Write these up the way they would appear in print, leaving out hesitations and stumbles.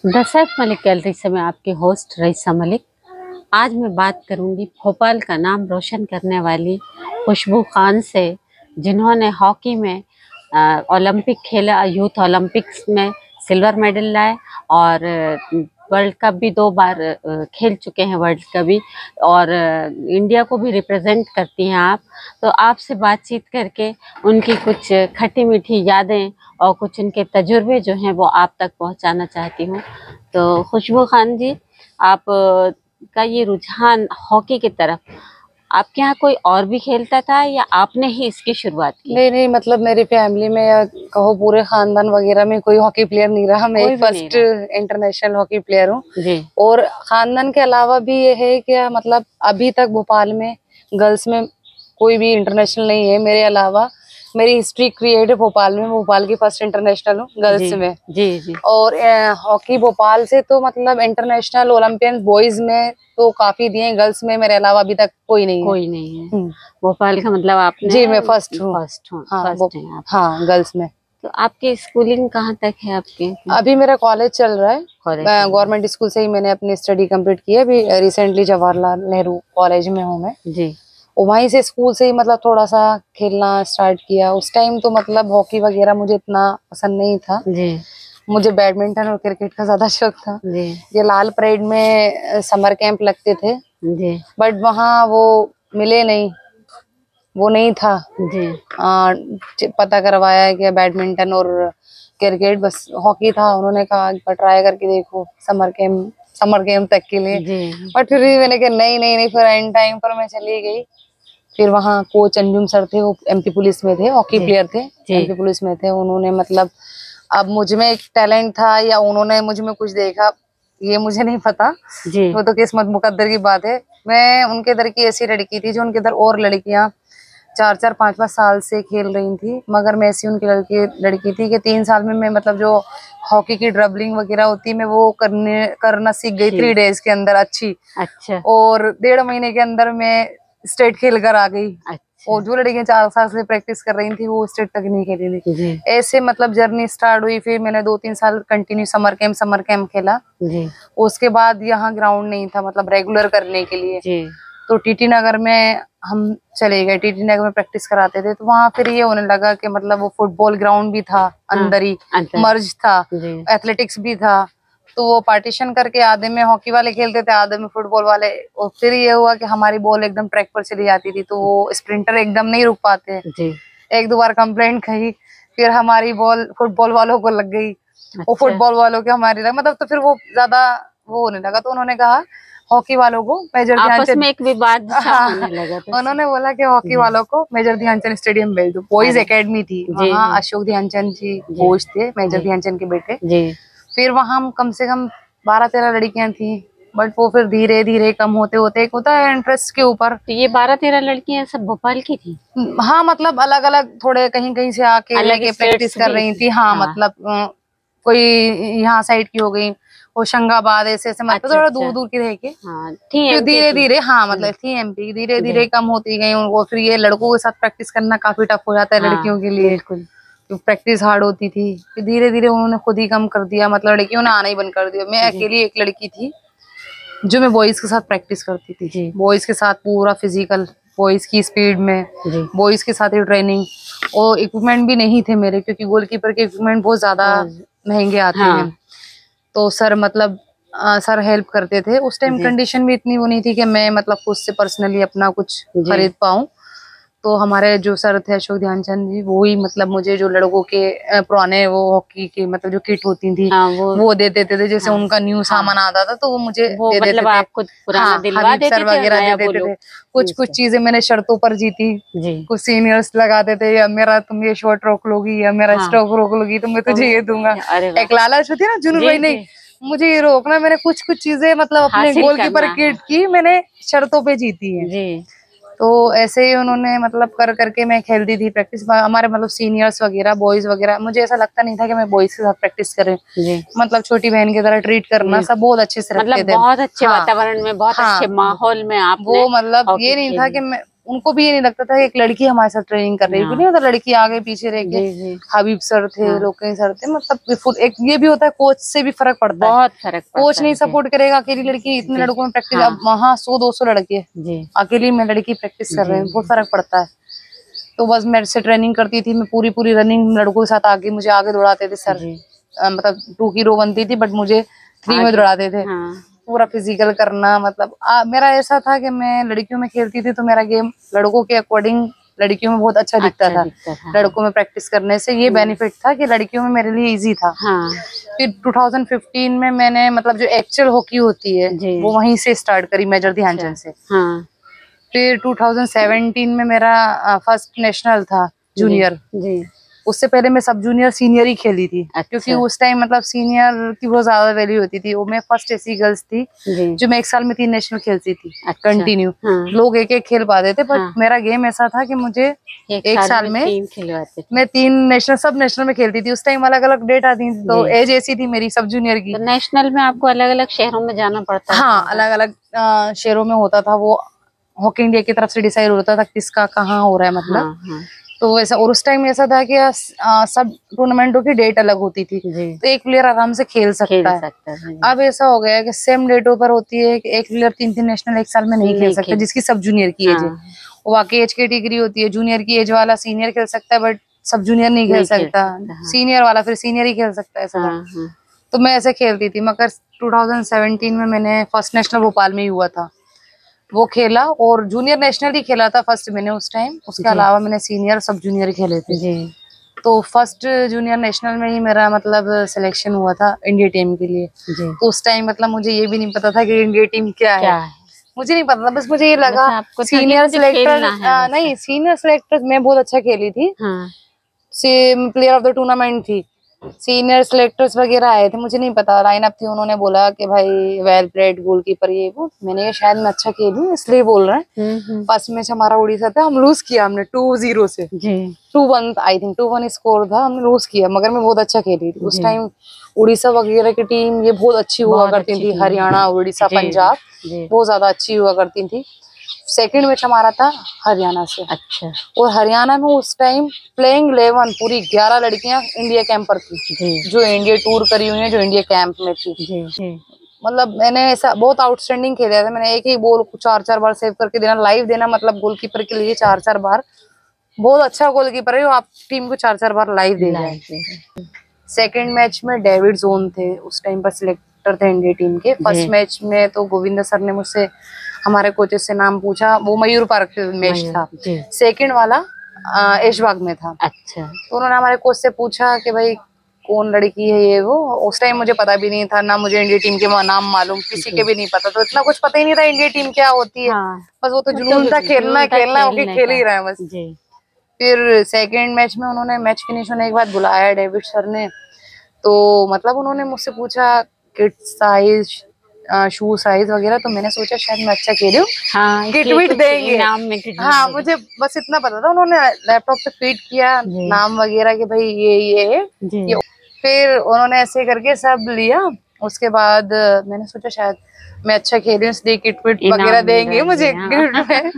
The Saif Malik gallery से मैं आपकी होस्ट रईसा मलिक। आज मैं बात करूंगी भोपाल का नाम रोशन करने वाली खुशबू खान से, जिन्होंने हॉकी में ओलंपिक खेला, यूथ ओलंपिक्स में सिल्वर मेडल लाए और वर्ल्ड कप भी 2 बार खेल चुके हैं, वर्ल्ड कप भी, और इंडिया को भी रिप्रेजेंट करती हैं आप। तो आपसे बातचीत करके उनकी कुछ खट्टी मीठी यादें और कुछ उनके तजुर्बे जो हैं वो आप तक पहुंचाना चाहती हूँ। तो खुशबू खान जी, आप का ये रुझान हॉकी की तरफ, आपके यहाँ कोई और भी खेलता था या आपने ही इसकी शुरुआत की? नहीं नहीं, मतलब मेरी फैमिली में या कहो पूरे खानदान वगैरह में कोई हॉकी प्लेयर नहीं रहा। मैं एक फर्स्ट इंटरनेशनल हॉकी प्लेयर हूँ। और खानदान के अलावा भी ये है कि मतलब अभी तक भोपाल में गर्ल्स में कोई भी इंटरनेशनल नहीं है मेरे अलावा। मेरी हिस्ट्री क्रिएट है भोपाल में, भोपाल की फर्स्ट इंटरनेशनल हूँ गर्ल्स में। जी। और हॉकी भोपाल से तो मतलब इंटरनेशनल ओलंपियन बॉयज में तो काफी दिए, गर्ल्स में मेरे अलावा अभी तक कोई नहीं है। भोपाल का मतलब आपने? जी, मैं फर्स्ट हूँ। हाँ, गर्ल्स में। तो आपकी स्कूलिंग कहाँ तक है आपके? अभी मेरा कॉलेज चल रहा है। गवर्नमेंट स्कूल से ही मैंने अपनी स्टडी कंप्लीट की है। अभी रिसेंटली जवाहरलाल नेहरू कॉलेज में हूँ मैं जी। और वहीं से स्कूल से ही मतलब थोड़ा सा खेलना स्टार्ट किया। उस टाइम तो मतलब हॉकी वगैरह मुझे इतना पसंद नहीं था जी। मुझे बैडमिंटन और क्रिकेट का ज्यादा शौक था जी। ये लाल परेड में समर कैंप लगते थे जी, बट वहाँ वो मिले नहीं, वो नहीं था जी। पता करवाया कि बैडमिंटन और क्रिकेट, बस हॉकी था। उन्होंने कहा ट्राई करके देखो समर कैंप तक के लिए, बट फिर भी मैंने कहा नहीं। फिर एंड टाइम पर मैं चली गई। फिर वहाँ कोच अंजुम सर थे, वो एमपी पुलिस में थे, हॉकी प्लेयर थे, एमपी पुलिस में थे। उन्होंने मतलब अब मुझ में एक टैलेंट था या उन्होंने मुझ में कुछ देखा, ये मुझे नहीं पता जी। वो तो किस्मत मुकद्दर की बात है। मैं उनके इधर की ऐसी लड़की थी जो उनके इधर और लड़कियां 4-4, 5-5 साल से खेल रही थी, मगर मैं ऐसी उनकी लड़की थी कि 3 साल में मैं मतलब जो हॉकी की ड्रिबलिंग वगैरह होती है मैं वो करना सीख गई 3 डेज के अंदर। अच्छा। और 1.5 महीने के अंदर मैं स्टेट खेल कर आ गई। अच्छा। और जो लड़कियां 4 साल से प्रैक्टिस कर रही थी वो स्टेट तक नहीं खेली थी। ऐसे मतलब जर्नी स्टार्ट हुई। फिर मैंने 2-3 साल कंटिन्यू समर कैंप खेला जी। उसके बाद यहाँ ग्राउंड नहीं था मतलब रेगुलर करने के लिए जी। तो टीटी नगर में हम चले गए। टीटी नगर में प्रैक्टिस कराते थे, तो वहाँ फिर ये होने लगा कि मतलब वो फुटबॉल ग्राउंड भी था अंदर ही, मर्ज था, एथलेटिक्स भी था। तो वो पार्टीशन करके आधे में हॉकी वाले खेलते थे, आधे में फुटबॉल वाले। और फिर ये हुआ कि हमारी बॉल एकदम ट्रैक पर चली जाती थी, तो वो स्प्रिंटर एकदम नहीं रुक पाते जी। 1-2 बार कंप्लेंट कही, फिर हमारी बॉल फुटबॉल वालों को लग गई। अच्छा। वो फुटबॉल वालों के हमारी लग, मतलब तो फिर वो ज्यादा वो होने लगा। तो उन्होंने कहा हॉकी वालों को मेजर ध्यानचंद में एक विवाद होने लगा था। उन्होंने बोला कि हॉकी वालों को मेजर ध्यानचंद स्टेडियम भेज दो। बॉयज एकेडमी थी वहाँ, अशोक ध्यानचंद जी कोच थे, मेजर ध्यानचंद के बेटे जी। फिर वहाँ हम कम से कम 12-13 लड़कियां थी, बट वो फिर धीरे धीरे कम होते होते, एक होता है इंटरेस्ट के ऊपर। तो ये 12-13 लड़कियां सब भोपाल की थी? हाँ, मतलब अलग अलग थोड़े कहीं कहीं से आके लेके प्रैक्टिस कर रही थी। हाँ, मतलब कोई यहाँ साइड की हो गई, होशंगाबाद, ऐसे मतलब थोड़ा दूर दूर की रह के फिर धीरे धीरे हाँ मतलब थी एमपी, धीरे धीरे कम होती गई उनको। फिर ये लड़कों के साथ प्रैक्टिस करना काफी टफ हो जाता है लड़कियों के लिए, तो प्रैक्टिस हार्ड होती थी। फिर धीरे धीरे उन्होंने खुद ही कम कर दिया, मतलब लड़कियों ने आना ही बंद कर दिया। मैं अकेली एक लड़की थी जो मैं बॉयज के साथ प्रैक्टिस करती थी। बॉयज के साथ पूरा फिजिकल, बॉयज की स्पीड में, बॉयज के साथ ही ट्रेनिंग। और इक्विपमेंट भी नहीं थे मेरे, क्योंकि गोलकीपर के इक्विपमेंट बहुत ज्यादा महंगे आते हैं। तो सर मतलब सर हेल्प करते थे। उस टाइम कंडीशन भी इतनी वो नहीं थी कि मैं मतलब खुद से पर्सनली अपना कुछ खरीद पाऊँ। तो हमारे जो सर थे अशोक ध्यानचंद जी, वो ही मतलब मुझे जो लड़कों के पुराने वो हॉकी के मतलब जो किट होती थी वो दे देते थे। जैसे उनका न्यू सामान आता था तो वो मुझे दे देते थे। आपको पुराना दिलवा देते थे, सर वगैरह दे देते थे। कुछ चीजें मैंने शर्तों पर जीती। कुछ सीनियर्स लगाते थे, या मेरा तुम ये शॉट रोक लोगी या मेरा स्ट्रोक रोक लोगी तो मैं तुझे ये दूंगा। एक लालच होती है ना जुनून भाई, नहीं मुझे ये रोकना। मैंने कुछ चीजें मतलब अपने गोलकीपर किट की मैंने शर्तों पे जीती है। तो ऐसे ही उन्होंने मतलब कर करके मैं खेलती थी प्रैक्टिस। हमारे मतलब सीनियर्स वगैरह, बॉयज वगैरह, मुझे ऐसा लगता नहीं था कि मैं बॉयज के साथ प्रैक्टिस करें। मतलब छोटी बहन की तरह ट्रीट करना, सब बहुत अच्छे से रखते थे। बहुत अच्छे वातावरण में, बहुत अच्छे माहौल में आप वो मतलब ये नहीं था कि मैं उनको भी ये नहीं लगता था कि एक लड़की हमारे साथ ट्रेनिंग कर रही है, नहीं होता लड़की आगे पीछे रह के। हबीब सर थे, लोकेश सर थे, मतलब एक ये भी होता है कोच से भी फर्क पड़ता है, बहुत फर्क पड़ता है। कोच नहीं सपोर्ट करेगा, अकेली लड़की इतने लड़कों में प्रैक्टिस, अब वहाँ 100-200 लड़के अकेली में लड़की प्रैक्टिस कर रहे हैं, बहुत फर्क पड़ता है। तो बस मेरे से ट्रेनिंग करती थी मैं, पूरी रनिंग लड़कों के साथ आगे, मुझे आगे दौड़ाते थे सर। मतलब 2 की रो बनती थी बट मुझे 3 में दौड़ाते थे। पूरा फिजिकल करना, मतलब मेरा ऐसा था कि मैं लड़कियों में खेलती थी तो मेरा गेम लड़कों के अकॉर्डिंग लड़कियों में बहुत अच्छा दिखता था। लड़कों में प्रैक्टिस करने से ये बेनिफिट था कि लड़कियों में मेरे लिए इजी था। फिर 2015 में मैंने मतलब जो एक्चुअल हॉकी होती है वो वहीं से स्टार्ट करी, मेजर ध्यानचंद से। फिर 2017 में मेरा फर्स्ट नेशनल था जूनियर। उससे पहले मैं सब जूनियर सीनियर ही खेली थी। क्योंकि उस टाइम मतलब सीनियर की बहुत ज्यादा वैल्यू होती थी। वो मैं फर्स्ट ऐसी गर्ल्स थी जो मैं एक साल में 3 नेशनल खेलती थी कंटिन्यू। लोग एक एक खेल पाते थे बट मेरा गेम ऐसा था कि मुझे एक साल में मैं 3 नेशनल, सब नेशनल में खेलती थी। उस टाइम अलग अलग डेट आती थी तो एज ऐसी थी मेरी सब जूनियर की। तो नेशनल में आपको अलग अलग शहरों में जाना पड़ता? हाँ, अलग अलग शहरों में होता था। वो हॉकी इंडिया की तरफ से डिसाइड होता था किसका कहाँ हो रहा है, मतलब तो वैसा। और उस टाइम ऐसा था कि सब टूर्नामेंटों की डेट अलग होती थी तो एक प्लेयर आराम से खेल सकता है। अब ऐसा हो गया कि सेम डेटों पर होती है कि एक प्लेयर 3 नेशनल एक साल में नहीं खेल सकता जिसकी सब जूनियर की एज है। वाकई एज कैटेगरी होती है, जूनियर की एज वाला सीनियर खेल सकता है बट सब जूनियर नहीं खेल सकता। सीनियर वाला फिर सीनियर ही खेल सकता है ऐसा। तो मैं ऐसे खेलती थी। मगर 2017 में मैंने फर्स्ट नेशनल भोपाल में ही हुआ था, वो खेला। और जूनियर नेशनल ही खेला था फर्स्ट मैंने उस टाइम। उसके अलावा मैंने सीनियर सब जूनियर खेले थे। तो फर्स्ट जूनियर नेशनल में ही मेरा मतलब सिलेक्शन हुआ था इंडिया टीम के लिए। तो उस टाइम मतलब मुझे ये भी नहीं पता था कि इंडिया टीम क्या है। मुझे नहीं पता था, बस मुझे ये लगा सीनियर सिलेक्टर नहीं, सीनियर सिलेक्टर मैं बहुत अच्छा खेली थी। प्लेयर ऑफ द टूर्नामेंट थी। सीनियर सिलेक्टर्स वगैरह आए थे, मुझे नहीं पता लाइनअप थी। उन्होंने बोला कि भाई वेल प्लेड गोलकीपर ये वो। मैंने कहा शायद मैं अच्छा खेलूं इसलिए बोल रहे हैं। फर्स्ट मैच हमारा उड़ीसा था, हम लूज किया हमने 2-0 से। 2-1 आई थिंक 2-1 स्कोर था, हमने लूज किया। मगर मैं बहुत अच्छा खेली थी उस टाइम। उड़ीसा वगैरह की टीम ये बहुत अच्छी हुआ करती थी, हरियाणा, उड़ीसा, पंजाब बहुत ज्यादा अच्छी हुआ करती थी। सेकंड मैच हमारा था हरियाणा से। अच्छा। और हरियाणा में उस टाइम प्लेइंग 11 पूरी 11 लड़कियां इंडिया कैंप पर थी जो इंडिया टूर करी हुई है, जो इंडिया कैंप में थी। मतलब मैंने ऐसा बहुत आउटस्टैंडिंग खेला था। मैंने एक ही बॉल को 4-4 बार सेव करके देना, लाइव देना। मतलब गोलकीपर के लिए 4-4 बार, बहुत अच्छा गोलकीपर है, आप टीम को 4-4 बार लाइव दे जाए। सेकंड मैच में डेविड जोन थे, उस टाइम पर सिलेक्टर थे इंडिया टीम के। फर्स्ट मैच में तो गोविंदा सर ने मुझसे हमारे कोचेस से नाम पूछा, वो मयूर पार्क मैच था। सेकंड वाला ऐशबाग में था। अच्छा। तो उन्होंने हमारे कोच से पूछा कि भाई कौन लड़की है ये वो। उस टाइम मुझे पता भी नहीं था, ना मुझे इंडिया टीम के नाम मालूम, किसी के भी नहीं पता। तो इतना कुछ पता ही नहीं था इंडिया टीम क्या होती है। बस वो तो जुनून था, खेलना खेलना होके खेल ही रहा है बस। फिर सेकंड मैच में उन्होंने मैच फिनिश होने के बाद बुलाया डेविड सर ने। तो मतलब उन्होंने मुझससे पूछा किट साइज, शू साइज वगैरह। तो मैंने सोचा शायद मैं अच्छा खेल हूँ, किट विट देंगे। हाँ, मुझे बस इतना पता था। उन्होंने लैपटॉप पे फीड किया नाम वगैरह कि भाई ये है ये। फिर उन्होंने ऐसे करके सब लिया। उसके बाद मैंने सोचा शायद मैं अच्छा खेली इसलिए किट विट वगैरह देंगे मुझे गिफ्ट में।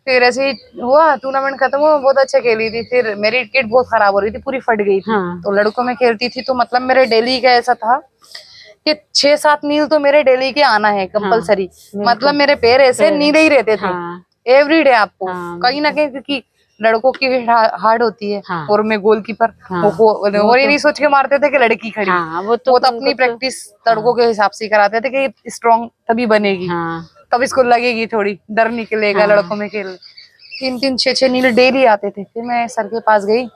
फिर ऐसे ही हुआ, टूर्नामेंट खत्म हुआ, बहुत अच्छा खेली थी। फिर मेरी किट बहुत खराब हो रही थी, पूरी फट गई थी। तो लड़कों में खेलती थी तो मतलब मेरे डेली का ऐसा था कि 6-7 नील तो मेरे डेली के आना है कंपलसरी। मतलब मेरे पैर ऐसे नीले ही रहते थे एवरी डे आपको कहीं ना कहीं, क्योंकि लड़कों की हार्ड होती है। और मैं गोलकीपर, और ये नहीं सोच के मारते थे कि लड़की खड़ी। वो तो अपनी प्रैक्टिस लड़कों के हिसाब से कराते थे कि स्ट्रॉन्ग तभी बनेगी, तब इसको लगेगी थोड़ी डर निकलेगा लड़कों में खेल। 3-3, 6-6 नील डेली आते थे। फिर मैं सर के पास गई,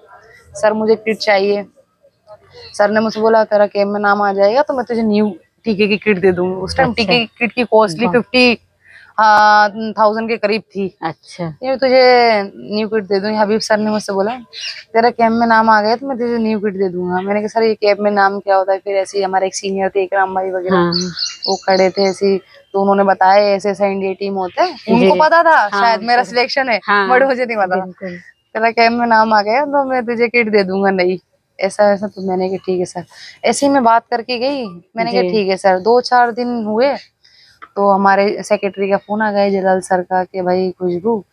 सर मुझे किट चाहिए। सर ने मुझसे बोला तेरा कैंप में नाम आ जाएगा तो मैं तुझे न्यू टीके की किट दे दूंगी। उस टाइम टीके की किट की कॉस्टली 50,000 के करीब थी। अच्छा। ये तुझे न्यू किट दे दूंगी। हबीब सर ने मुझसे बोला तेरा कैंप में नाम आ गया तो मैं तुझे न्यू किट दे दूंगा। मैंने कहा सर ये कैंप में नाम क्या होता है? फिर ऐसे ही हमारे एक सीनियर थे इकराम भाई वगैरह, वो खड़े थे ऐसे, तो उन्होंने बताया ऐसे ऐसा इंडिया टीम होता है। उनको पता था शायद मेरा सिलेक्शन है, बट मुझे नहीं पता। तेरा कैंप में नाम आ गया तो मैं तुझे किट दे दूंगा। नहीं ऐसा ऐसा। तो मैंने कहा ठीक है सर। ऐसे ही मैं बात करके गई, मैंने कहा ठीक है सर। 2-4 दिन हुए तो हमारे सेक्रेटरी का फोन आ गया जलाल सर का कि भाई खुशबू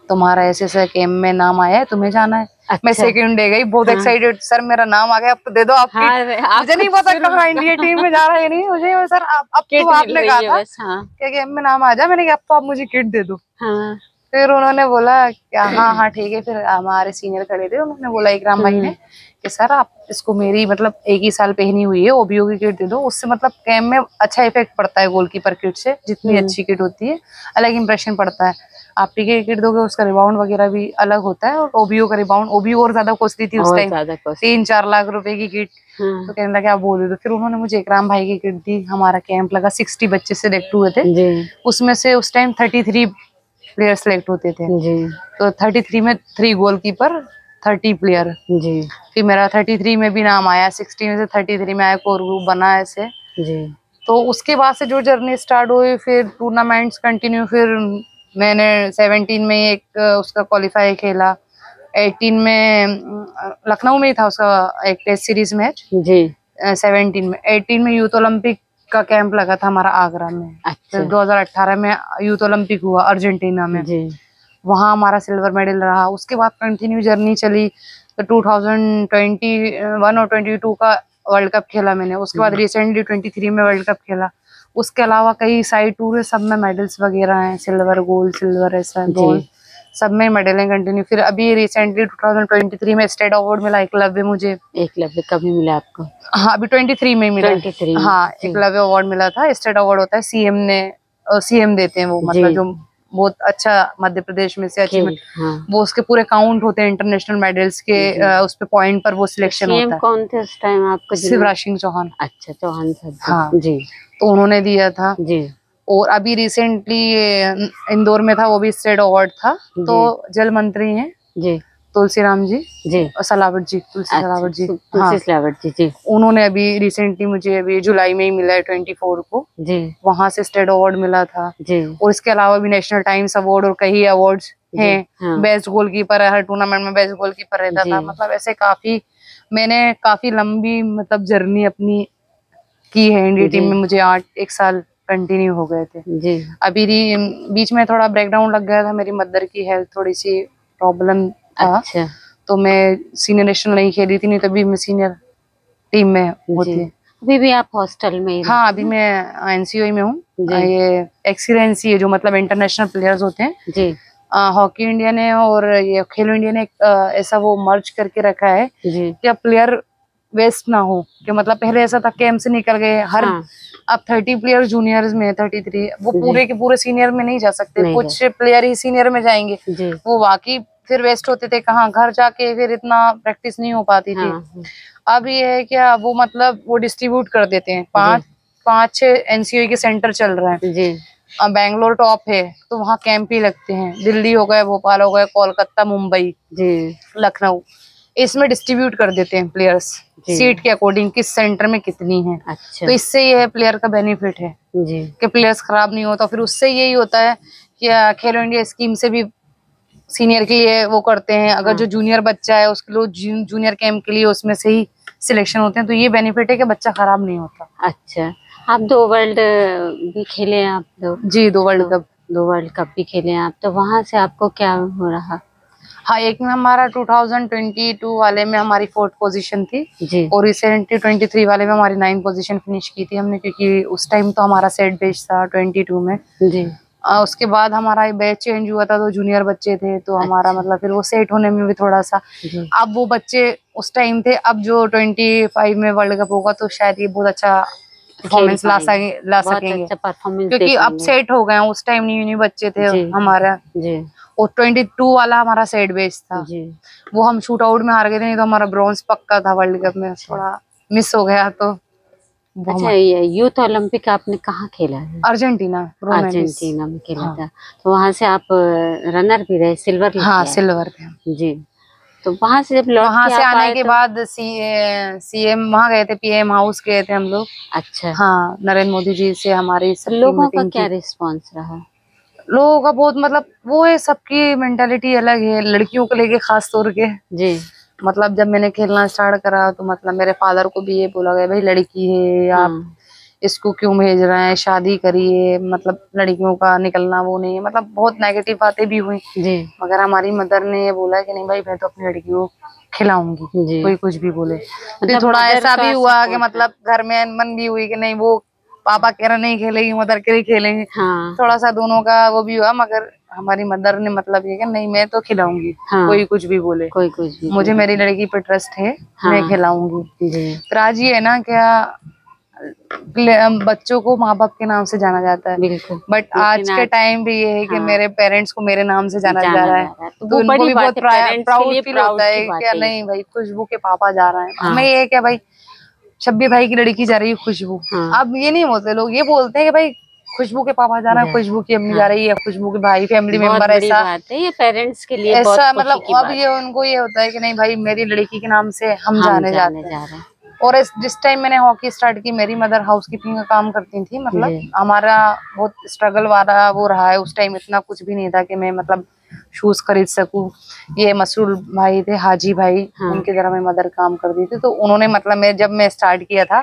तुम्हारा ऐसे ऐसे गेम में नाम आया है, तुम्हें जाना है। अच्छा। मैं सेकंड डे गई, बहुत एक्साइटेड, सर मेरा नाम आ गया, अब तो दे दो आप किट। मुझे नहीं पता कहाँ इंडिया टीम में जा रहा है नहीं, मुझे सर अब तो आपने कहा था क्या गेम में नाम आ जाए, मैंने कहा अब तो आप मुझे किट दे दो। फिर उन्होंने बोला क्या हाँ हाँ ठीक है। फिर हमारे सीनियर खड़े थे, उन्होंने बोला इकराम भाई ने कि सर आप इसको मेरी मतलब 1 ही साल पहनी हुई है ओबीओ की किट दे दो, उससे मतलब गेम में अच्छा इफेक्ट पड़ता है गोलकीपर किट से, जितनी अच्छी किट होती है अलग इंप्रेशन पड़ता है। आप पीके किट दोगे उसका रिबाउंड वगैरह भी अलग होता है, और ओबीओ का रिबाउंड, ओबीओ और ज्यादा कॉस्टली थी उस टाइम, 3-4 लाख रुपए की किट। तो कहने लगे आप बोल दे दो। फिर उन्होंने मुझे इकराम भाई की किट दी, हमारा कैंप लगा, 60 बच्चे सिलेक्ट हुए थे, उसमें से उस टाइम 33 प्लेयर सिलेक्ट होते थे जी। तो 33 में 3 गोलकीपर 30 प्लेयर जी। फिर मेरा 33 में भी नाम आया, 60 में से 33 में आया, कोर ग्रुप बना ऐसे जी। तो उसके बाद से जो जर्नी स्टार्ट हुई, फिर टूर्नामेंट्स कंटिन्यू। फिर मैंने 17 में एक उसका क्वालिफाई खेला, 18 में लखनऊ में ही था उसका एक टेस्ट सीरीज मैच जी। 17 में, 18 में यूथ ओलंपिक का कैंप लगा था हमारा आगरा में। अच्छा। 2018 में यूथ ओलंपिक हुआ अर्जेंटीना में जी। वहाँ हमारा सिल्वर मेडल रहा। उसके बाद कंटिन्यू जर्नी चली, तो 2021 और 22 का वर्ल्ड कप खेला मैंने। उसके बाद रिसेंटली 23 में वर्ल्ड कप खेला। उसके अलावा कई साइड टूर है, सब में मेडल्स वगैरह हैं, सिल्वर गोल्ड सिल्वर ऐसा गोल्ड सब में मेडल हैं कंटिन्यू। फिर अभी रिसेंटली 2023 में स्टेट अवार्ड मिला एकलव्य मुझे। एकलव्य कभी मिला आपको? हाँ अभी 23 में मिला। 23 हाँ एकलव्य अवार्ड मिला था। स्टेट अवार्ड होता है सीएम ने, सीएम देते हैं वो, मतलब जो बहुत अच्छा मध्य प्रदेश में से अच्छी वो उसके पूरे काउंट होते हैं इंटरनेशनल मेडल्स के, उस पे पॉइंट पर वो सिलेक्शन होता है। कौन थे उस टाइम आपको? शिवराज सिंह चौहान। अच्छा चौहान साहब हाँ जी। तो उन्होंने दिया था जी। और अभी रिसेंटली इंदौर में था, वो भी स्टेट अवार्ड था। तो जल मंत्री हैं जी तुलसीराम जी जी और सलावट जी, तुलसी सलावट जी, तुलसी सलावट जी जी। उन्होंने अभी रिसेंटली मुझे अभी जुलाई में ही मिला है 24 को जी। वहां से स्टेट अवार्ड मिला था जी। और इसके अलावा भी नेशनल टाइम्स अवार्ड और कई अवार्ड्स हैं। हाँ। बेस्ट गोलकीपर है, हर टूर्नामेंट में बेस्ट गोलकीपर रहता था। मतलब ऐसे काफी मैंने काफी लंबी मतलब जर्नी अपनी की है इंडिया टीम में। मुझे 1 साल कंटिन्यू हो गए थे जी। अभी बीच में थोड़ा ब्रेकडाउन लग गया था, मेरी मदर की हेल्थ थोड़ी सी प्रॉब्लम था। अच्छा। तो मैं सीनियर नेशनल नहीं खेली थी, नहीं तभी मैं सीनियर टीम में होती। अभी भी आप हॉस्टल में? हाँ अभी मैं एनसीओ में हूँ। ये एक्सीलेंसी है जो मतलब इंटरनेशनल प्लेयर्स होते हैं जी। हॉकी इंडिया ने और ये खेलो इंडिया ने ऐसा वो मर्ज करके रखा है जी। कि अब प्लेयर वेस्ट ना हो, कि मतलब पहले ऐसा था कैंप से निकल गए हर अब 30 प्लेयर जूनियर्स में 33 वो पूरे के पूरे सीनियर में नहीं जा सकते, कुछ प्लेयर ही सीनियर में जाएंगे वो बाकी फिर वेस्ट होते थे कहाँ, घर जाके फिर इतना प्रैक्टिस नहीं हो पाती थी। अब ये है क्या वो मतलब वो डिस्ट्रीब्यूट कर देते हैं, 5-6 एनसीओ के सेंटर चल रहे हैं जी। बैंगलोर टॉप है तो वहाँ कैंप ही लगते हैं, दिल्ली हो गए, भोपाल हो गए, कोलकाता, मुंबई जी, लखनऊ, इसमें डिस्ट्रीब्यूट कर देते हैं प्लेयर्स सीट के अकॉर्डिंग किस सेंटर में कितनी है। अच्छा। तो इससे ये है प्लेयर का बेनिफिट है जी कि प्लेयर्स खराब नहीं होता। फिर उससे यही होता है कि खेलो इंडिया स्कीम से भी सीनियर के लिए वो करते हैं, अगर जो जूनियर बच्चा है उसके लिए जूनियर कैंप के लिए उसमें से ही सिलेक्शन होते हैं, तो ये बेनिफिट है कि बच्चा खराब नहीं होता। अच्छा। आप 2 वर्ल्ड भी खेले हैं आप लोग? जी 2 वर्ल्ड कप भी खेले हैं आप, तो वहाँ से आपको क्या हो रहा? हाँ एक में हमारा 2022 वाले में हमारी 4th पोजीशन थी जी। और रिसेंटली 23 वाले में हमारी 9th पोजीशन फिनिश की थी हमने, क्योंकि उस टाइम तो हमारा सेट बेच था 22 में जी। उसके बाद हमारा बैच चेंज हुआ था तो जूनियर बच्चे थे तो हमारा मतलब फिर वो सेट होने में भी थोड़ा सा अब वो बच्चे उस टाइम थे, अब जो 25 में वर्ल्ड कप होगा तो शायद ये बहुत अच्छा परफॉर्मेंस ला सकेंगे अच्छा क्योंकि अब सेट हो गए। उस टाइम नहीं बच्चे थे हमारा जी। और 22 वाला हमारा सेट बेस था जी। वो हम शूट आउट में हार गए थे, नहीं तो हमारा ब्रॉन्ज पक्का था वर्ल्ड कप में, थोड़ा मिस हो गया। तो अच्छा ये यूथ ओलंपिक आपने कहाँ खेला है? अर्जेंटीना में खेला था। तो वहाँ से आप रनर भी रहे, सिल्वर? हाँ सिल्वर जी। तो वहाँ से जब वहाँ से आने के बाद सीएम वहाँ गए थे, पीएम हाउस गए थे हम लोग। अच्छा। हाँ नरेंद्र मोदी जी से हमारी लोगों का क्या रिस्पॉन्स रहा? लोगों का बहुत मतलब वो है, सबकी मेंटालिटी अलग है, लड़कियों को लेके खास तौर के जी। मतलब जब मैंने खेलना स्टार्ट करा तो मतलब मेरे फादर को भी ये बोला गया भाई लड़की है आप इसको क्यों भेज रहे हैं, शादी करिए, मतलब लड़कियों का निकलना वो नहीं है, मतलब बहुत नेगेटिव बातें भी हुई जी। मगर हमारी मदर ने ये बोला कि नहीं भाई मैं तो अपनी लड़की को खिलाऊंगी, कोई कुछ भी बोले। फिर थोड़ा ऐसा भी हुआ कि मतलब घर में मन भी हुई कि नहीं वो पापा कह रहे नहीं खेलेगी, मदर कह रही खेलेंगे। थोड़ा सा दोनों का वो भी हुआ, मगर हमारी मदर ने मतलब ये कि नहीं मैं तो खिलाऊंगी, कोई कुछ भी बोले, कोई कुछ भी मुझे मेरी लड़की पे ट्रस्ट है, मैं खिलाऊंगी। फिर आज ये है ना क्या बच्चों को माँ बाप के नाम से जाना जाता है, बिल्कुल, बट आज के टाइम भी ये है कि मेरे पेरेंट्स को मेरे नाम से जाना जा रहा है, तो उनको भी बहुत प्राउड फील होता है क्या नहीं भाई खुशबू के पापा जा रहे हैं। हमें ये है क्या भाई शब्बी भाई की लड़की जा रही है खुशबू। अब ये नहीं बोलते लोग, ये बोलते हैं कि भाई खुशबू के पापा जा रहे हैं, खुशबू की अम्मी जा रही है, खुशबू के भाई फैमिली मेंबर, ऐसा ये पेरेंट्स के लिए ऐसा मतलब अब ये उनको ये होता है कि नहीं भाई मेरी लड़की के नाम से हम जाने जाते हैं। और जिस टाइम मैंने हॉकी स्टार्ट की मेरी मदर हाउसकीपिंग का काम करती थी, मतलब हमारा बहुत स्ट्रगल वाला वो रहा है। उस टाइम इतना कुछ भी नहीं था कि मैं मतलब शूज खरीद सकूं। ये मसरूल भाई थे, हाजी भाई, उनकी तरह मैं मदर काम करती थी, तो उन्होंने मतलब जब मैं स्टार्ट किया था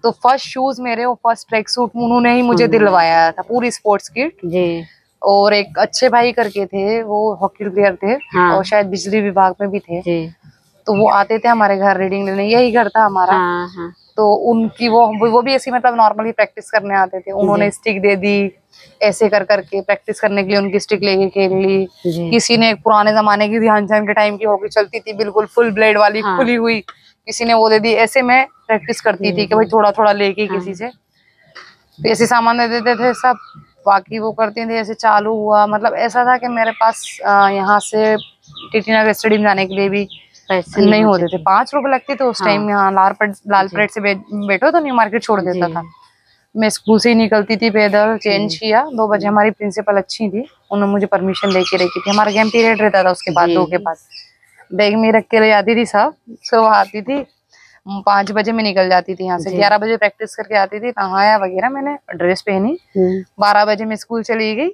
तो फर्स्ट शूज मेरे और फर्स्ट ट्रैक सूट उन्होंने ही मुझे दिलवाया था, पूरी स्पोर्ट्स किट। और एक अच्छे भाई करके थे, वो हॉकी प्लेयर थे और शायद बिजली विभाग में भी थे, तो वो आते थे हमारे घर रीडिंग लेने, यही घर था हमारा। तो उनकी वो भी ऐसी मतलब नॉर्मली प्रैक्टिस करने आते थे। उन्होंने स्टिक दे दी, ऐसे कर करके प्रैक्टिस करने के लिए उनकी स्टिक लेके खेल ली। किसी ने पुराने जमाने की ध्यानचंद के टाइम की हॉकी चलती थी, बिल्कुल फुल ब्लेड वाली खुली हुई, किसी ने वो दे दी। ऐसे मैं प्रैक्टिस करती थी कि भाई थोड़ा थोड़ा लेके किसी से, तो ऐसे सामान दे देते थे सब, बाकी वो करती थी। ऐसे चालू हुआ, मतलब ऐसा था कि मेरे पास यहाँ से टीटी नगर स्टेडियम जाने के लिए भी पैसे नहीं होते थे। 5 रुपए लगते थे उस टाइम। यहाँ लाल परेड से बैठो तो न्यू मार्केट छोड़ देता था। मैं स्कूल से ही निकलती थी पैदल, चेंज किया 2 बजे। हमारी प्रिंसिपल अच्छी थी, उन्होंने मुझे परमिशन दे के रखी थी। हमारा गेम पीरियड रहता था उसके बाद 2 के बाद, बैग में रख के ले जाती थी सब, सुबह आती थी 5 बजे में निकल जाती थी यहाँ से। 11 बजे प्रैक्टिस करके आती थी, नहाया वगैरह, मैंने ड्रेस पहनी, 12 बजे में स्कूल चली गई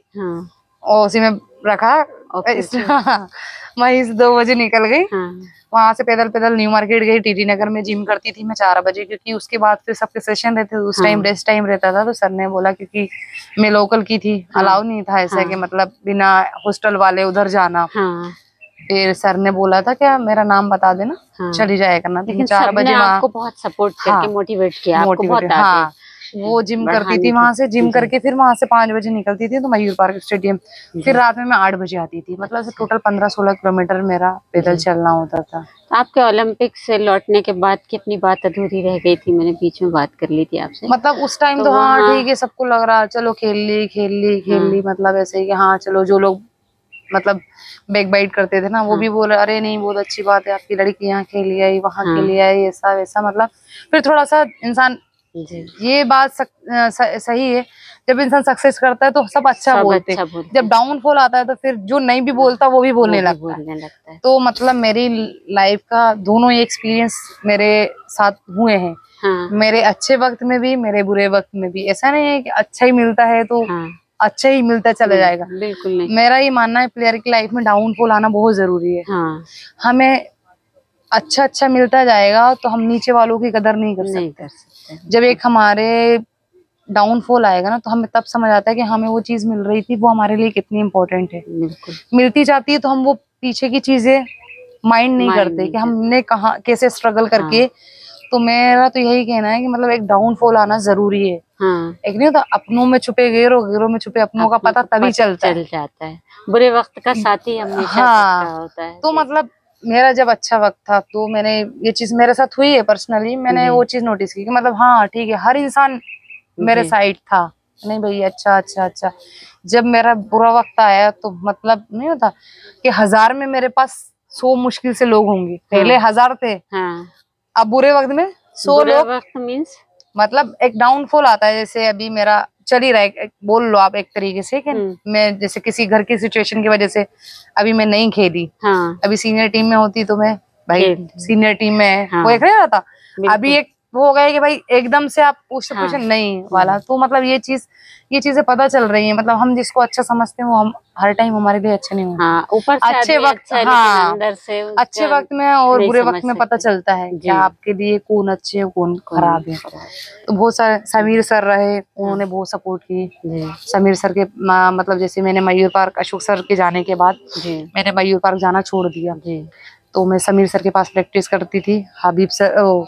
और उसी में रखा। वहीं से 2 बजे निकल गई। वहां से पैदल पैदल न्यू मार्केट गई, टीटी नगर में जिम करती थी मैं 4 बजे, क्योंकि उसके बाद फिर सबके सेशन रहते थे। उस टाइम रेस्ट टाइम रहता था, तो सर ने बोला क्योंकि मैं लोकल की थी, अलाउ नहीं था ऐसा कि मतलब बिना हॉस्टल वाले उधर जाना। फिर सर ने बोला था क्या मेरा नाम बता देना, चली जाया करना। लेकिन 4 बजे आपको बहुत सपोर्ट करके मोटिवेट किया, हाँ वो जिम करती थी, वहां से जिम करके फिर वहां से 5 बजे निकलती थी तो मयूर पार्क स्टेडियम, फिर रात में मैं 8 बजे आती थी। मतलब टोटल 15-16 किलोमीटर मेरा पैदल चलना होता था। आपके ओलंपिक से लौटने के बाद की अपनी बात अधूरी रह गई थी, मैंने बीच में बात कर ली थी आपसे। मतलब उस टाइम तो हाँ ठीक है, सबको लग रहा चलो खेल ली, मतलब ऐसे ही कि हाँ चलो, जो लोग मतलब बैक बाइट करते थे ना वो भी बोले अरे नहीं बहुत अच्छी बात है, आपकी लड़की यहाँ खेली आई, वहाँ खेली आई, ऐसा वैसा। मतलब फिर थोड़ा सा इंसान, ये बात सही है, जब इंसान सक्सेस करता है तो सब अच्छा बोलते हैं, जब डाउनफॉल आता है तो फिर जो नहीं भी बोलता वो भी बोलने लगता है। तो मतलब मेरी लाइफ का दोनों ही एक्सपीरियंस मेरे साथ हुए हैं। मेरे अच्छे वक्त में भी, मेरे बुरे वक्त में भी। ऐसा नहीं है कि अच्छा ही मिलता है तो अच्छा ही मिलता चला जाएगा, बिल्कुल नहीं। मेरा ये मानना है प्लेयर की लाइफ में डाउनफॉल आना बहुत जरूरी है। हमें अच्छा मिलता जाएगा तो हम नीचे वालों की कदर नहीं कर सकते। जब एक हमारे डाउनफॉल आएगा ना तो हमें तब समझ आता है कि हमें वो चीज मिल रही थी वो हमारे लिए कितनी इम्पोर्टेंट है। मिलती जाती है तो हम वो पीछे की चीजें माइंड नहीं करते कि हमने कहाँ कैसे स्ट्रगल करके। तो मेरा तो यही कहना है कि मतलब एक डाउनफॉल आना जरूरी है। एक नहीं होता अपनों में छुपे गैरों में छुपे अपनों का पता तभी चल जाता है। बुरे वक्त का साथी हमेशा होता है। तो मतलब मेरा जब अच्छा वक्त था तो मैंने ये चीज मेरे साथ हुई है पर्सनली, मैंने वो चीज नोटिस की कि मतलब हाँ ठीक है, हर इंसान मेरे साइड था, नहीं भाई अच्छा। जब मेरा बुरा वक्त आया तो मतलब नहीं होता कि 1000 में मेरे पास 100 मुश्किल से लोग होंगे। पहले 1000 थे, अब बुरे वक्त में 100 लोग। वक्त मीन्स मतलब एक डाउनफॉल आता है, जैसे अभी मेरा चल ही रहा है, बोल लो आप एक तरीके से कि मैं जैसे किसी घर की सिचुएशन की वजह से अभी मैं नहीं खेली। अभी सीनियर टीम में होती तो मैं भाई सीनियर टीम में वो एक रहा था। अभी एक हो गया कि भाई एकदम से आप पूछे नहीं वाला। तो मतलब ये चीजें पता चल रही है, मतलब हम जिसको अच्छा समझते हैं वो हम हर टाइम हमारे लिए अच्छे नहीं होते। ऊपर से अच्छे वक्त अंदर से अच्छे वक्त में और बुरे वक्त में पता चलता है कि आपके लिए कौन अच्छे है कौन खराब है। तो बहुत सारे समीर सर रहे, उन्होंने बहुत सपोर्ट की। समीर सर के मतलब जैसे मैंने मयूर पार्क अशोक सर के जाने के बाद मैंने मयूर पार्क जाना छोड़ दिया, तो मैं समीर सर के पास प्रैक्टिस करती थी। हबीब सर,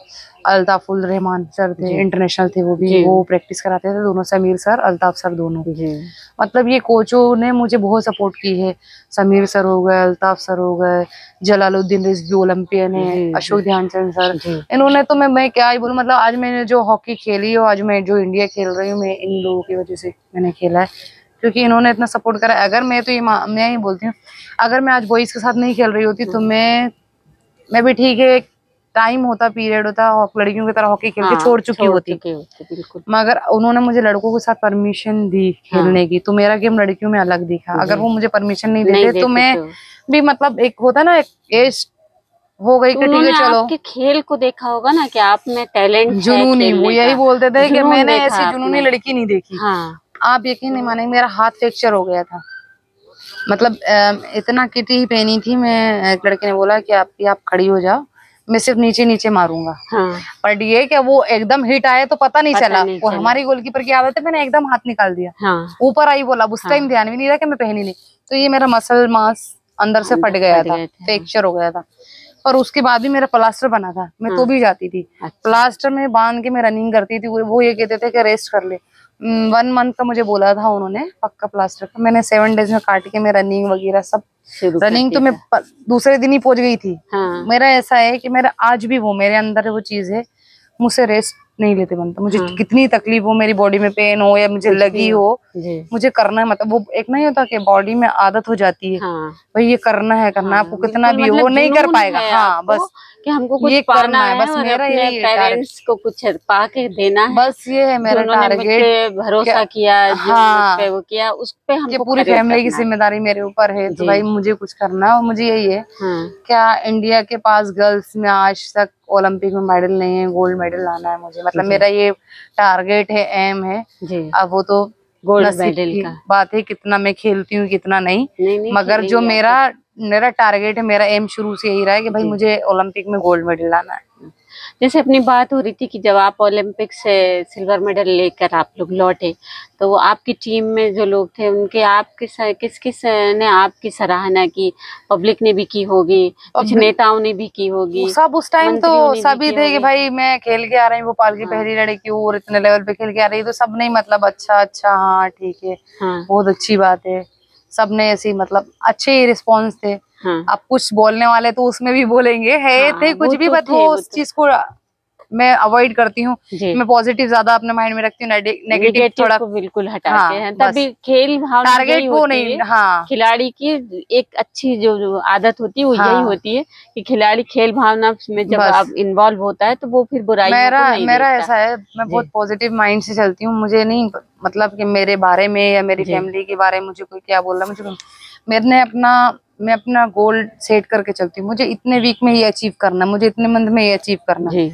अल्ताफुल रहमान सर थे, इंटरनेशनल थे वो भी, वो प्रैक्टिस कराते थे दोनों, समीर सर अल्ताफ सर दोनों। मतलब ये कोचों ने मुझे बहुत सपोर्ट की है। समीर सर हो गए, अल्ताफ सर हो गए, जलालुद्दीन रिजवी ओलंपियन है, अशोक ध्यानचंद सर, इन्होंने तो मैं क्या ही बोलूं। मतलब आज मैंने जो हॉकी खेली हो, आज मैं जो इंडिया खेल रही हूँ, मैं इन लोगों की वजह से मैंने खेला है, क्योंकि इन्होंने इतना सपोर्ट करा। अगर मैं तो मैं ही बोलती हूँ, अगर मैं आज बॉयज के साथ नहीं खेल रही होती तो मैं भी ठीक है, टाइम होता, पीरियड होता, लड़कियों की तरह हॉकी खेल के छोड़ चुकी होती। बिल्कुल। मगर उन्होंने मुझे लड़कों के साथ परमिशन दी खेलने की, तो मेरा गेम लड़कियों में अलग दिखा। अगर वो मुझे परमिशन नहीं देते तो मैं भी, मतलब एक होता ना, एक एज हो गई कि ठीक है चलो। आपके खेल को देखा होगा ना कि आप में टैलेंट है, जुनूनी, वो यही बोलते थे कि मैंने ऐसी जुनूनी लड़की नहीं देखी। आप यकीन नहीं मानेंगे, मेरा हाथ फ्रैक्चर हो गया था। मतलब इतना किटी ही पहनी थी मैं, एक लड़के ने बोला कि आप खड़ी हो जाओ, मैं सिर्फ नीचे नीचे मारूंगा। पर ये क्या वो एकदम हिट आए तो पता नहीं चला। वो हमारी गोलकीपर की आदत है, मैंने एकदम हाथ निकाल दिया, ऊपर आई बोला। उस टाइम ध्यान भी नहीं रहा कि मैं पहनी नहीं, तो ये मेरा मसल मांस अंदर से फट गया था, फ्रैक्चर हो गया था। और उसके बाद भी मेरा प्लास्टर बना था, मैं तो भी जाती थी। प्लास्टर में बांध के मैं रनिंग करती थी। वो ये कहते थे कि रेस्ट कर ले। 1 मंथ का मुझे बोला था उन्होंने पक्का प्लास्टर का, मैंने 7 डेज में काट के मैं रनिंग वगैरह सब, रनिंग तो मैं दूसरे दिन ही पहुंच गई थी। मेरा ऐसा है कि मेरा आज भी वो मेरे अंदर वो चीज है, मुझसे रेस्ट नहीं लेते बनता। मुझे कितनी तकलीफ हो, मेरी बॉडी में पेन हो या मुझे लगी हो, मुझे करना है। मतलब वो एक नहीं होता कि बॉडी में आदत हो जाती है, भाई ये करना है, आपको कितना भी वो नहीं कर पाएगा। बस कि हमको कुछ पाना है, बस मेरा यही पेरेंट्स को कुछ पाके देना है, बस ये है मेरा टारगेट। भरोसा किया, वो किया, उस पे हमको पूरी फैमिली की जिम्मेदारी मेरे ऊपर है, तो भाई मुझे कुछ करना है। और मुझे यही है, क्या इंडिया के पास गर्ल्स में आज तक ओलंपिक में मेडल नहीं है, गोल्ड मेडल लाना है मुझे। मतलब मेरा ये टारगेट है, एम है। अब वो तो गोल्ड मेडल का बात है, कितना मैं खेलती हूँ कितना नहीं, मगर जो मेरा टारगेट है, मेरा एम शुरू से यही रहा है कि भाई मुझे ओलंपिक में गोल्ड मेडल लाना है। जैसे अपनी बात हो रही थी कि जब आप ओलंपिक से सिल्वर मेडल लेकर आप लोग लौटे, तो आपकी टीम में जो लोग थे उनके किस ने आपकी सराहना की? पब्लिक ने भी की होगी, कुछ नेताओं ने भी की होगी, सब उस टाइम तो सभी थे कि भाई मैं खेल के आ रही हूँ, भोपाल की पहली लड़की हूँ और इतने लेवल पे खेल के आ रही है, तो सब नहीं मतलब अच्छा हाँ ठीक है, बहुत अच्छी बात है, सबने ऐसी मतलब अच्छे रिस्पॉन्स थे। अब कुछ बोलने वाले तो उसमें भी बोलेंगे थे कुछ भी, बट वो उस चीज को मैं अवॉइड करती हूँ। मैं पॉजिटिव ज्यादा अपने माइंड में रखती हूँ, नेगेटिव थोड़ा बिल्कुल हटा के तभी खेल भावना टारगेट वो नहीं। खिलाड़ी की एक अच्छी जो आदत होती है वो यही होती है कि खिलाड़ी खेल भावना में जब आप इन्वॉल्व होता है तो वो फिर बुराई मेरा ऐसा है, मैं बहुत पॉजिटिव माइंड से चलती हूँ। मुझे नहीं मतलब कि मेरे बारे में या मेरी फैमिली के बारे में मुझे कोई क्या बोल रहा है, मैं अपना गोल सेट करके चलती हूँ। मुझे इतने वीक में ये अचीव करना है, मुझे इतने मंथ में ये अचीव करना है।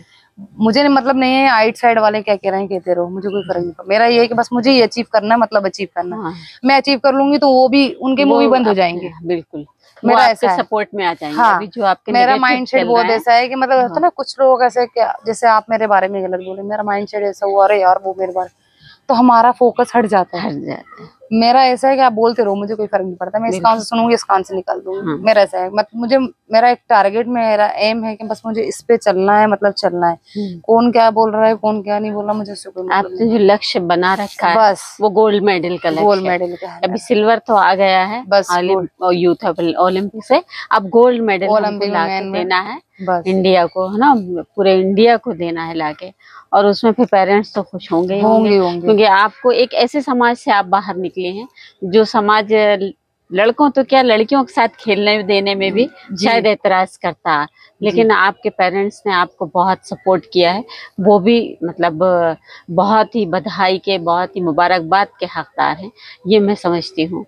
मुझे मतलब नहीं है आइट साइड वाले क्या कह रहे हैं कहते रहो, मुझे कोई फर्क नहीं पड़ता। मेरा ये है कि बस मुझे ये अचीव करना है, मतलब अचीव करना। मैं अचीव कर लूंगी तो वो भी उनके मूवी बंद हो जाएंगे। बिल्कुल मेरा ऐसा सपोर्ट में आ जाएंगे। अभी जो आपके मेरा माइंड सेट बहुत ऐसा है कि मतलब होता है ना, कुछ लोग ऐसे क्या, जैसे आप मेरे बारे में गलत बोले, मेरा माइंड सेट ऐसा हुआ, अरे यार वो मेरे बारे, तो हमारा फोकस हट जाता है। मेरा ऐसा है कि आप बोलते रहो, मुझे कोई फर्क नहीं पड़ता, मैं इस कान से सुनूंगी, इस कान से निकाल दूंगी। मेरा ऐसा है, मतलब मेरा एक टारगेट, मेरा एम है कि बस मुझे इस पे चलना है, मतलब चलना है। कौन क्या बोल रहा है, कौन क्या नहीं बोल रहा, मुझे उससे कोई मतलब आपने जो लक्ष्य बना रखा है बस वो गोल्ड मेडल का लक्ष्य, गोल्ड मेडल का है। अभी सिल्वर तो आ गया है बस यूथ ओलंपिक से, अब गोल्ड मेडल ओलंपिक देना है इंडिया को, है ना, पूरे इंडिया को देना है लाके। और उसमें फिर पेरेंट्स तो खुश होंगे क्योंकि आपको एक ऐसे समाज से आप बाहर निकले हैं जो समाज लड़कों तो क्या लड़कियों के साथ खेलने देने में भी शायद एतराज करता, लेकिन आपके पेरेंट्स ने आपको बहुत सपोर्ट किया है, वो भी मतलब बहुत ही बधाई के, बहुत ही मुबारकबाद के हकदार हैं, ये मैं समझती हूँ।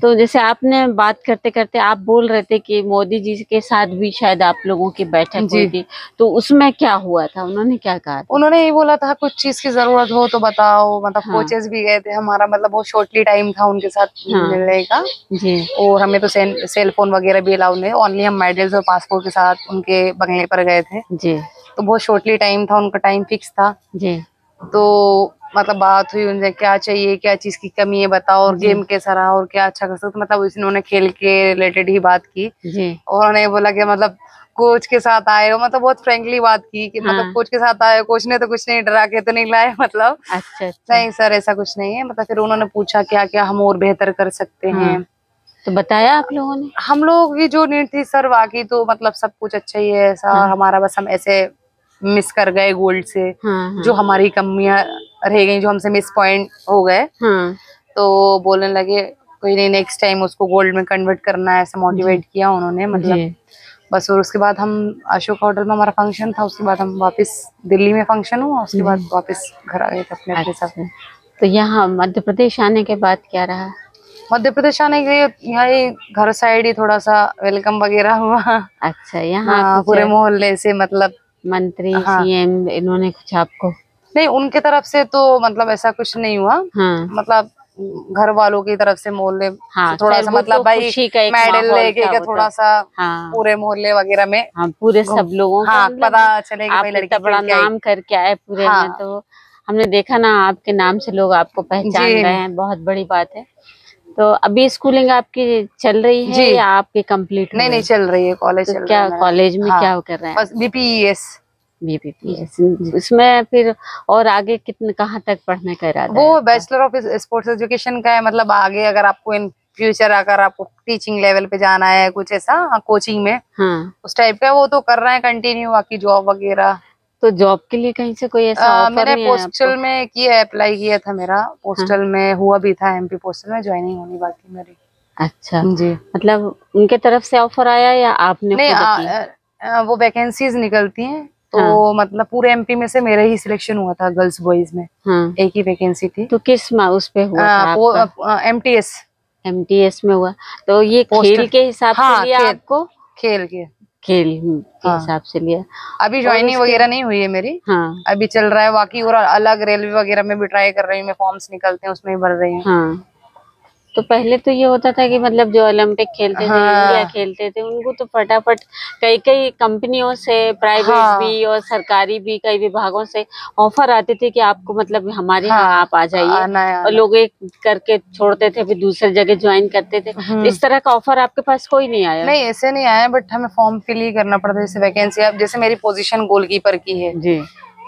तो जैसे आपने बात करते करते आप बोल रहे थे कि मोदी जी के साथ भी शायद आप लोगों की बैठक हुई थी, तो उसमें क्या हुआ था, उन्होंने क्या कहा? उन्होंने ये बोला था कुछ चीज की जरूरत हो तो बताओ, मतलब कोचेस भी गए थे हमारा, मतलब वो शॉर्टली टाइम था उनके साथ मिलने का जी। और हमें तो सेल फोन वगैरह भी अलाउ नहीं, ओनली हम मेडल्स और पासपोर्ट के साथ उनके बंगले पर गए थे जी। तो बहुत शॉर्टली टाइम था, उनका टाइम फिक्स था जी। तो मतलब बात हुई उनसे, क्या चाहिए, क्या चीज की कमी है बताओ, और गेम कैसा रहा और क्या अच्छा कर सकते, मतलब उन्होंने खेल के रिलेटेड ही बात की जी। और उन्होंने बोला कि मतलब कोच के साथ आए हो, मतलब बहुत फ्रेंकली बात की कि मतलब कोच के साथ आए हो, कोच ने तो कुछ नहीं डरा के तो नहीं लाए, मतलब अच्छा। नहीं सर ऐसा कुछ नहीं है, मतलब फिर उन्होंने पूछा क्या क्या हम और बेहतर कर सकते हैं, तो बताया आप लोगों ने? हम लोग की जो नीड थी सर वाकई तो मतलब सब कुछ अच्छा ही है ऐसा, हमारा बस हम ऐसे मिस कर गए गोल्ड से, जो हमारी कमियां रह गई, जो हमसे मिस पॉइंट हो गए, तो बोलने लगे कोई नहीं, नेक्स्ट टाइम उसको गोल्ड में कन्वर्ट करना है, ऐसा मोटिवेट किया उन्होंने, मतलब बस। और उसके बाद हम अशोक होटल में हमारा फंक्शन था, उसके बाद हम वापस दिल्ली में फंक्शन हुआ, उसके बाद वापस घर आ गए थे अपने साथ। तो यहाँ मध्य प्रदेश आने के बाद क्या रहा? मध्य प्रदेश आने के यहाँ घर साइड ही थोड़ा सा वेलकम वगैरह हुआ। अच्छा, यहाँ पूरे मोहल्ले से, मतलब मंत्री सीएम इन्होंने कुछ आपको? नहीं, उनके तरफ से तो मतलब ऐसा कुछ नहीं हुआ, मतलब घर वालों की तरफ से मोहल्ले थोड़ा सा, मतलब भाई मेडल लेके थोड़ा सा पूरे मोहल्ले वगैरह में पूरे सब लोगों को पता चले कि भाई लड़की बड़ा नाम करके आए पूरे में, तो हमने देखा ना आपके नाम से लोग आपको पहचान रहे हैं, बहुत बड़ी बात है। तो अभी स्कूलिंग आपकी चल रही है या आपकी कंप्लीट? नहीं चल रही है, कॉलेज चल रहा है। क्या कॉलेज में क्या कर रहे हैं? बस बीपीएस। इसमें फिर और आगे कितने कहाँ तक पढ़ने का इरादा है? वो बैचलर ऑफ स्पोर्ट्स एजुकेशन का है, मतलब आगे अगर आपको इन फ्यूचर अगर आपको टीचिंग लेवल पे जाना है कुछ ऐसा कोचिंग में उस टाइप का, वो तो कर रहे हैं कंटिन्यू, बाकी जॉब वगैरह। तो जॉब के लिए कहीं से कोई ऐसा ऑफर मैंने पोस्टल में किया, अप्लाई किया था मेरा, पोस्टल में हुआ भी था, एमपी पोस्टल में ज्वाइनिंग होनी बाकी मेरी। अच्छा जी, मतलब उनके तरफ से ऑफर आया या आपने? नहीं, वो वैकेंसीज निकलती हैं तो मतलब पूरे एमपी में से मेरा ही सिलेक्शन हुआ था, गर्ल्स बॉयज में एक ही वैकेंसी थी। तो किस उस पे हुआ था? एमटीएस में हुआ। तो ये खेल के हिसाब से लिया आपको? खेल के हिसाब से लिया। अभी ज्वाइनिंग वगैरह नहीं हुई है मेरी, अभी चल रहा है, बाकी और अलग रेलवे वगैरह में भी ट्राई कर रही हूँ मैं, फॉर्म्स निकलते हैं उसमें भी भर रही हूँ। तो पहले तो ये होता था कि मतलब जो ओलंपिक खेलते थे, इंडिया खेलते थे, उनको तो फटाफट कई कंपनियों से, प्राइवेट भी और सरकारी भी, कई विभागों से ऑफर आते थे कि आपको मतलब हमारे यहाँ आप आ जाइए, और लोग एक करके छोड़ते थे फिर दूसरी जगह ज्वाइन करते थे। तो इस तरह का ऑफर आपके पास कोई नहीं आया? नहीं, ऐसे नहीं आया, बट हमें फॉर्म फिल ही करना पड़ता है। जैसे वैकेंसी, अब जैसे मेरी पोजीशन गोलकीपर की है जी,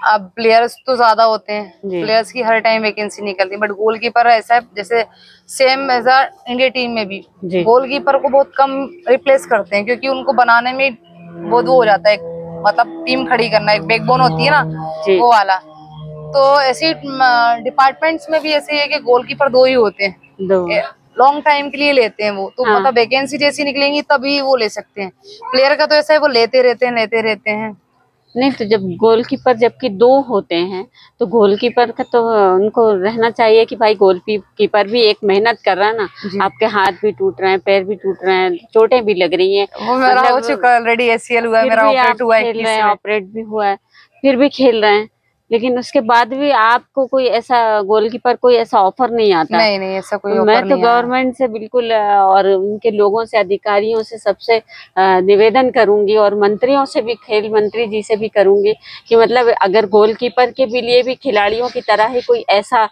अब प्लेयर्स तो ज्यादा होते हैं, प्लेयर्स की हर टाइम वैकेंसी निकलती है, बट गोलकीपर ऐसा है जैसे सेम एज इंडिया टीम में भी गोलकीपर को बहुत कम रिप्लेस करते हैं, क्योंकि उनको बनाने में बहुत वो हो जाता है, मतलब टीम खड़ी करना, एक बैकबोन होती है ना वो वाला। तो ऐसे डिपार्टमेंट्स में भी ऐसे है कि गोलकीपर 2 ही होते हैं, लॉन्ग टाइम के लिए लेते हैं वो, तो मतलब वैकेंसी जैसी निकलेंगी तभी वो ले सकते हैं। प्लेयर का तो ऐसा है, वो लेते रहते हैं। नहीं, तो जब गोलकीपर जबकि 2 होते हैं तो गोलकीपर का तो उनको रहना चाहिए कि भाई गोलकीपर भी एक मेहनत कर रहा है ना, आपके हाथ भी टूट रहे हैं, पैर भी टूट रहे हैं, चोटें भी लग रही हैं, वो मेरा हो चुका ऑलरेडी, ACL हुआ है मेरा, ऑपरेट हुआ है, ऑपरेट भी हुआ है, फिर भी खेल रहे हैं, लेकिन उसके बाद भी आपको कोई ऐसा गोलकीपर कोई ऐसा ऑफर नहीं आता? नहीं ऐसा कोई ऑफर मैं तो गवर्नमेंट से बिल्कुल और उनके लोगों से, अधिकारियों से सबसे निवेदन करूंगी, और मंत्रियों से भी, खेल मंत्री जी से भी करूंगी कि मतलब अगर गोलकीपर के भी लिए भी खिलाड़ियों की तरह ही कोई ऐसा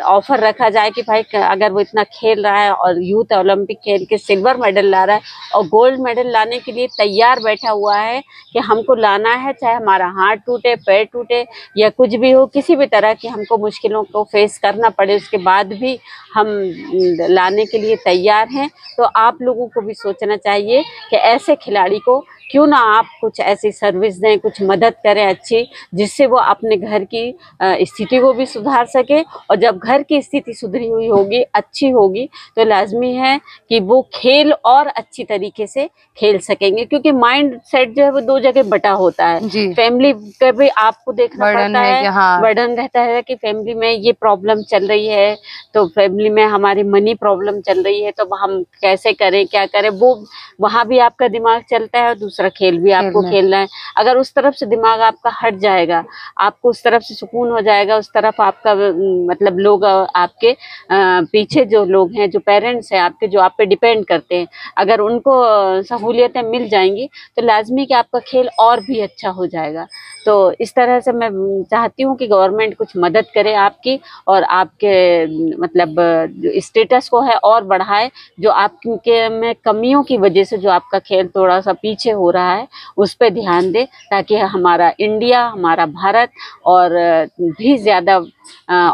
ऑफर रखा जाए कि भाई अगर वो इतना खेल रहा है और यूथ ओलंपिक खेल के सिल्वर मेडल ला रहा है और गोल्ड मेडल लाने के लिए तैयार बैठा हुआ है कि हमको लाना है, चाहे हमारा हाथ टूटे, पैर टूटे या कुछ भी हो, किसी भी तरह की हमको मुश्किलों को फेस करना पड़े, उसके बाद भी हम लाने के लिए तैयार हैं। तो आप लोगों को भी सोचना चाहिए कि ऐसे खिलाड़ी को क्यों ना आप कुछ ऐसी सर्विस दें, कुछ मदद करें अच्छी, जिससे वो अपने घर की स्थिति को भी सुधार सके। और जब घर की स्थिति सुधरी हुई होगी, अच्छी होगी, तो लाजमी है कि वो खेल और अच्छी तरीके से खेल सकेंगे, क्योंकि माइंड सेट जो है वो दो जगह बटा होता है। फैमिली का भी आपको देखना पड़ता है, बर्डन रहता है कि फैमिली में ये प्रॉब्लम चल रही है, तो फैमिली में हमारी मनी प्रॉब्लम चल रही है, तो हम कैसे करें, क्या करें, वो वहाँ भी आपका दिमाग चलता है और दूसरा खेल भी आपको खेलना है। अगर उस तरफ से दिमाग आपका हट जाएगा, आपको उस तरफ से सुकून हो जाएगा, उस तरफ आपका मतलब लोग आपके पीछे जो लोग हैं, जो पेरेंट्स हैं आपके, जो आप पे डिपेंड करते हैं, अगर उनको सहूलियतें मिल जाएंगी तो लाजमी कि आपका खेल और भी अच्छा हो जाएगा। तो इस तरह से मैं चाहती हूँ कि गवर्नमेंट कुछ मदद करे आपकी, और आपके मतलब जो स्टेटस को है और बढ़ाए, जो आपके में कमियों की वजह से जो आपका खेल थोड़ा सा पीछे हो रहा है उस पर ध्यान दे, ताकि हमारा इंडिया, हमारा भारत और भी ज़्यादा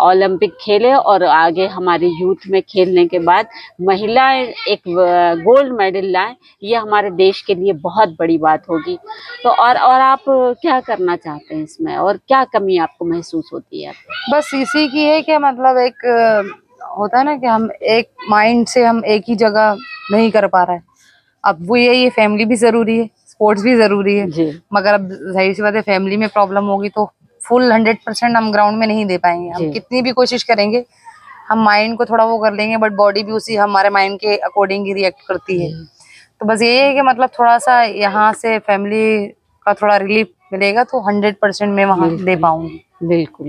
ओलंपिक खेले, और आगे हमारी यूथ में खेलने के बाद महिलाएं एक गोल्ड मेडल लाएं। ये हमारे देश के लिए बहुत बड़ी बात होगी। तो और आप क्या करना चाहते हैं इसमें, और क्या कमी आपको महसूस होती है? बस इसी की है कि मतलब एक होता है ना कि हम एक माइंड से हम एक ही जगह नहीं कर पा रहे हैं। अब वो ये फैमिली भी जरूरी है, स्पोर्ट्स भी जरूरी है, मगर अब जाहिर सी बात है फैमिली में प्रॉब्लम होगी तो फुल 100% हम ग्राउंड में नहीं दे पाएंगे। हम कितनी भी कोशिश करेंगे, हम माइंड को थोड़ा वो कर लेंगे, बट बॉडी भी उसी हमारे माइंड के अकॉर्डिंग ही रिएक्ट करती है। तो बस ये है कि मतलब थोड़ा सा यहाँ से फैमिली का थोड़ा रिलीफ मिलेगा तो 100% मैं वहाँ दे पाऊंगी। बिल्कुल,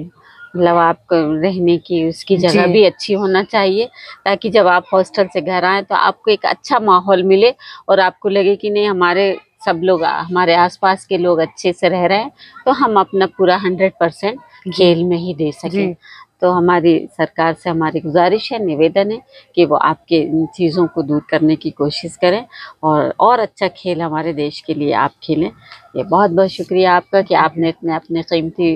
मतलब आपको रहने की उसकी जगह भी अच्छी होना चाहिए, ताकि जब आप हॉस्टल से घर आए तो आपको एक अच्छा माहौल मिले और आपको लगे कि नहीं, हमारे सब लोग, हमारे आसपास के लोग अच्छे से रह रहे हैं, तो हम अपना पूरा 100% खेल में ही दे सकें। तो हमारी सरकार से हमारी गुजारिश है, निवेदन है कि वो आपके इन चीज़ों को दूर करने की कोशिश करें, और अच्छा खेल हमारे देश के लिए आप खेलें। ये बहुत बहुत शुक्रिया आपका कि आपने इतने अपने कीमती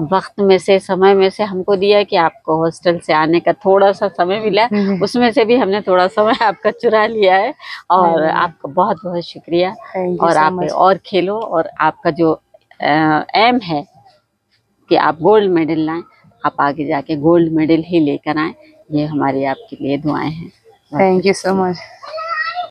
वक्त में से, समय में से हमको दिया कि आपको हॉस्टल से आने का थोड़ा सा समय मिला, उसमें से भी हमने थोड़ा समय आपका चुरा लिया है, और आपका बहुत बहुत शुक्रिया। और आप और खेलो, और आपका जो एम है कि आप गोल्ड मेडल लाएं, आप आगे जाके गोल्ड मेडल ही लेकर आए, ये हमारी आपके लिए दुआएं हैं। Thank you so much.